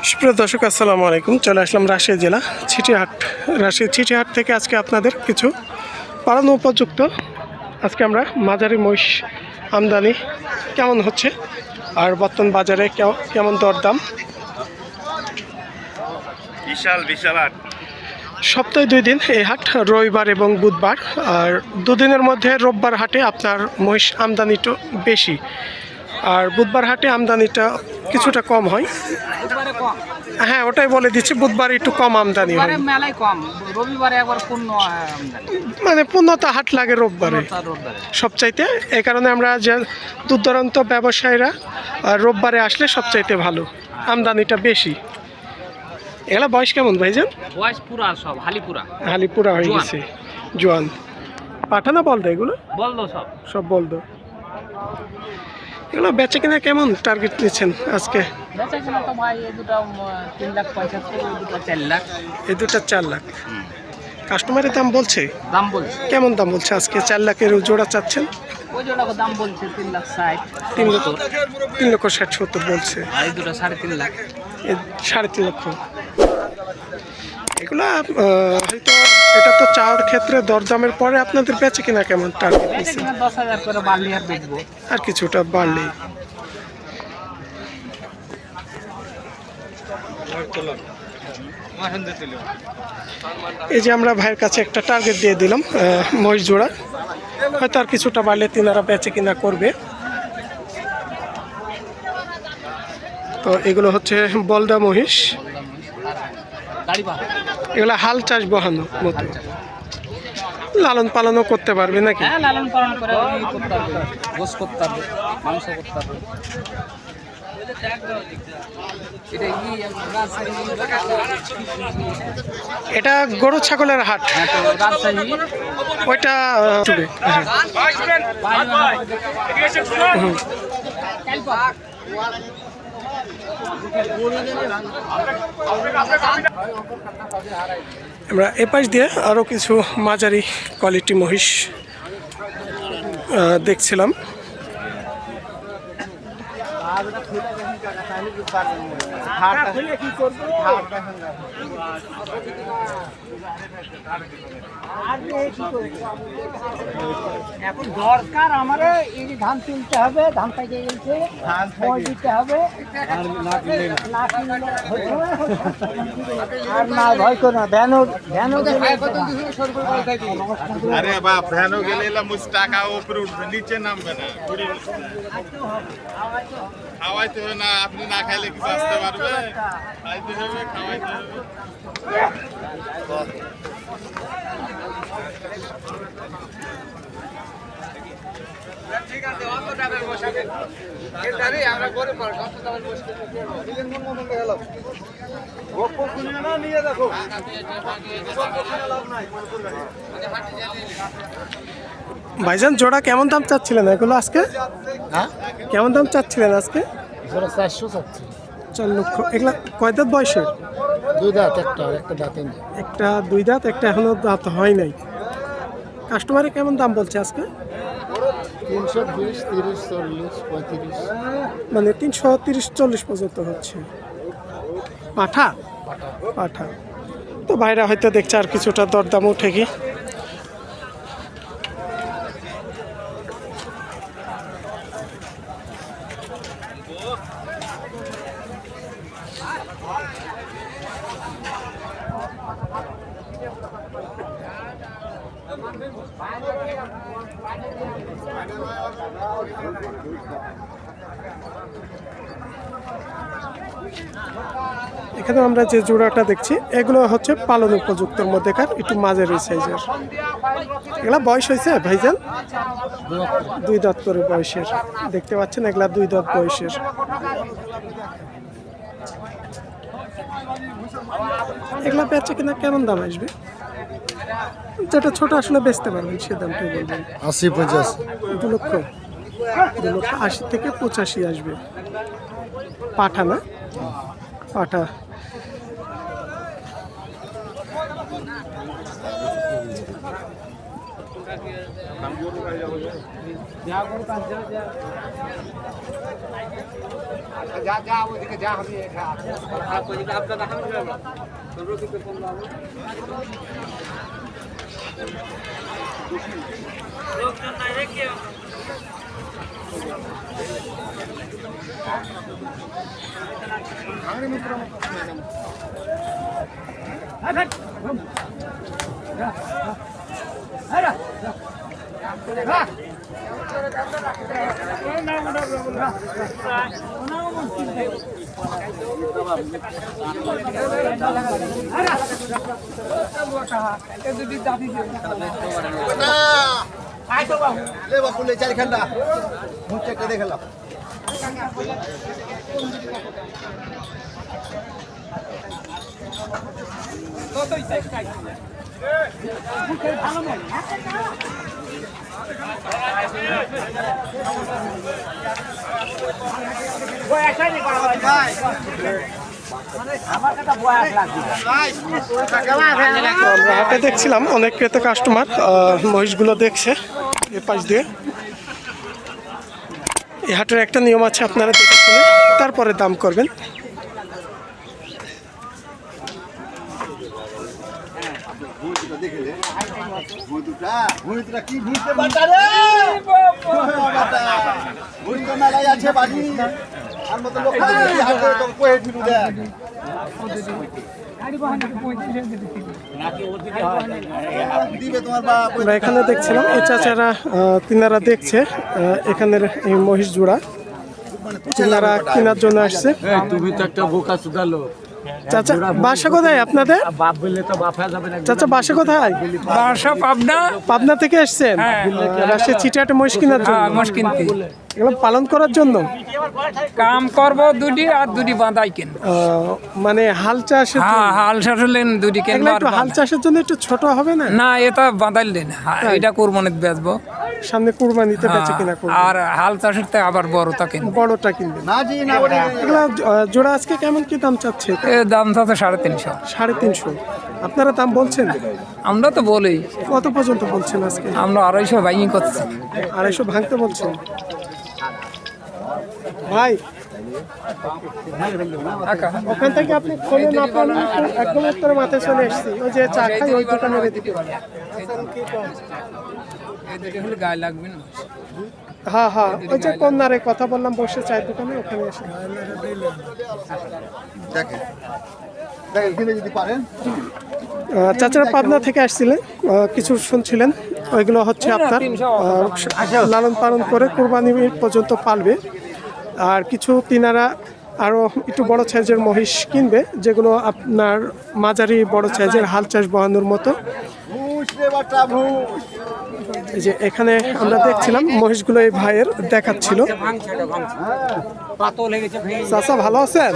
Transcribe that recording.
সুপ্রিয় দর্শক, আসসালামু আলাইকুম। চলে আসলাম রাজশাহী জেলা ছিটিহাট। রাজশাহী ছিটিহাট থেকে আজকে আপনাদের কিছু পালন উপযুক্ত আজকে আমরা মাঝারি মহিষ আমদানি কেমন হচ্ছে আর বর্তমান বাজারে কেমন দরদাম। বিশাল হাট। সপ্তাহে 2 দিন এই হাট, রবিবার এবং বুধবার। আর দুদিনের মধ্যে রোববার হাটে আপনার মহিষ আমদানিটা বেশি, আর বুধবার হাটে আমদানিটা কিছুটা কম হয়। হ্যাঁ, ওটাই বলে দিচ্ছি, বুধবার একটু কম আমদানি হয়, মেলায় কম। রবিবারে একবার পূর্ণ মানে পূর্ণতা হাট লাগে রোববারে সবচাইতে। এই কারণে আমরা যে দূর দূরান্ত ব্যবসায়ীরা রোববারে আসলে সবচাইতে ভালো, আমদানিটা বেশি। এগুলা বয়স কেমন ভাইজান? বয়স পুরা সব হালিপুরা হয়ে গেছে, জোয়ান। পাঠানা বলদো এগুলো? বলদো সব বলদো। এগুলো বেচে কিনা কেমন টার্গেট নিচ্ছেন আজকে? বেচা কিনা তো ভাই এই দুটো 3,75,000, এই দুটো 4 লাখ। এই দুটো 4 লাখ। কাস্টমারের দাম বলছে? কেমন দাম বলছে আজকে? 4 লাখের জোড়া চাচ্ছেন? ওই জোড়া দাম বলছে 3,60,000। 3,60,70 বলছে। আর এই দুটো 3.5 লাখ। 3.5 লক্ষ। এগুলা হয়তো এটা তো চাওয়ার ক্ষেত্রে দরদামের পরে আপনাদের বেচে কিনা কেমন টার্গেট নিচ্ছেন? 10,000 করে বাড়লে আর বেচবো, আর কিছুটা বাড়লেই। এই যে আমরা ভাইয়ের কাছে একটা টার্গেট দিয়ে দিলাম মহিষ জোড়া, হয়তো আর কিছুটা বাড়লে তিনারা বেচে কিনা করবে। তো এগুলো হচ্ছে বলদা মহিষ, এগুলো হাল চাষ বহানো মতো, লালন পালনও করতে পারবে নাকি? হ্যাঁ, লালন পালন করে করতে পারবে, গোশ করতে পারবে, মাংস করতে পারবে। এটা গরু ছাগলের হাট, ওইটা আমরা এপাশ দিয়ে আরো কিছু মাঝারি কোয়ালিটি মহিষ দেখছিলাম। এখন দরকার আমার এই যে ধান তুলতে হবে, ধান পাইতে গেছে, ধান দিতে হবে, আর না ভয় করো না। আরে বাপ, ভ্যানও গেলে টাকা উপরে উঠবে, নিচে নামবে না। খাওয়াইতে হবে না, আপনি না খাইলে কিছু আসতে পারবে? খাইতে হবে, খাওয়াইতে হবে। ঠিক আছে, অত টাকার বসাবে আমরা করে পারবো। নিয়ে দেখো, ভাইজান জোড়া কেমন দাম চাচ্ছিলেন এগুলো আজকে? হ্যাঁ, কেমন দাম চাচ্ছিলেন আজকে? 400 চাচ্ছি। 4 লক্ষ। এগুলা কয় দাঁত বয়সের? 2 দাঁত, একটা দাঁত নেই। একটা 2 দাঁত, একটা এখনো দাঁত হয় নাই। কাস্টমারে কেমন দাম বলছে আজকে? 320, 30, 40, 35। মানে 330-40 পর্যন্ত হচ্ছে। পাঠা তো ভাইরা হয়তো দেখছে আর কিছুটা দরদাম উঠে কি। এখানে আমরা যে জোড়াটা দেখছি এগুলো হচ্ছে পালন উপযুক্তর মধ্যেকার, একটু মাঝারি সাইজের। এগুলা বয়স হয়েছে ভাইজান? 2 দাঁত করে বয়সের দেখতে পাচ্ছেন, এগুলা 2 দাঁত বয়সের। এগুলা বেচে কিনা কেমন দাম আসবে? যেটা ছোট আসলে বেচতে পারবেন সে দামটাই বলবেন। 80-85। 2 লক্ষ 80 থেকে 85 আসবে। পাঠা না? পাঠা। যা যা ওইদিকে যা হবে আপনার দেখানো যাবে না রোগীকে ফোন দাও লোকজন নাই রেখে আরে মিত্র ले बापू ले चार खंडा मुझे के देख लो আমরা হাটে দেখছিলাম অনেক ক্রেতা কাস্টমার মহিষগুলো দেখছে এ পাশ দিয়ে। এই হাটের একটা নিয়ম আছে, আপনারা দেখে শুনে তারপরে দাম করবেন। আমরা এখানে দেখছিলাম এই চাচারা তিনারা দেখছে এখানের এই মহিষ জোড়া তিনারা কেনার জন্য আসছে। তুমি তো একটা বোকা সুদালো চাচা বাসা কোথায় আপনাদের? বাপ বললে তো বাফা যাবে না। চাচা বাসা কোথায়? বাসা পাবনা। পাবনা থেকে আসছেন রাজশাহী চিটাটে মহিষ কেনার জন্য? মোষ কিনতে এগুলো পালন করার জন্য কাম করব দুটি আর দুটি বাঁধাই কিন। মানে হাল চাষের জন্য? হ্যাঁ হাল চাষলেন দুটি এগুলো কিনবো। একটু হাল চাষের জন্য একটু ছোট হবে না? না এটা বাঁধাইলেন, এটা কোরবানিতে বেচবো। সামনে কুরবানিতে বেচে কিনা করবেন? আর হাল চাষের থেকে আবার বড়টা কিনবো। বড়টা কিনবেন? এগুলো জোড়া আজকে কেমন কি দাম চাচ্ছে? এ দাম চাচ্ছে 350। 350 আপনারা দাম বলছেন? আমরা তো বলি। কত পর্যন্ত বলছেন আজকে? আমরা 250 ভাঙি করছি। 250 ভাঙতে বলছেন? ভাই ওখান থেকে আপনি ফোনে না পারেন একদম উত্তরে মাথায় চলে এসেছি, ওই যে চা খাই ওই দোকানের এদিকে। গায়ে লাগবে না। হ্যাঁ হ্যাঁ ওই যে কন্যারে কথা বললাম বসে চায়ের দোকানে, ওখানে এসে দেখেন দেখেন কিনে যদি পারেন। চাচারা পাবনা থেকে আসছিলেন, কিছু শুনছিলেন, ওইগুলো হচ্ছে আপনার লালন পালন করে কোরবানি পর্যন্ত পালবে। আর কিছু তিনারা আরও একটু বড় সাইজের মহিষ কিনবে, যেগুলো আপনার মাঝারি বড় সাইজের হাল চাষ বহানোর মতো। এই যে এখানে আমরা দেখছিলাম মহিষগুলো এই ভাইয়ের দেখাচ্ছিল। চাচা ভালো আছেন?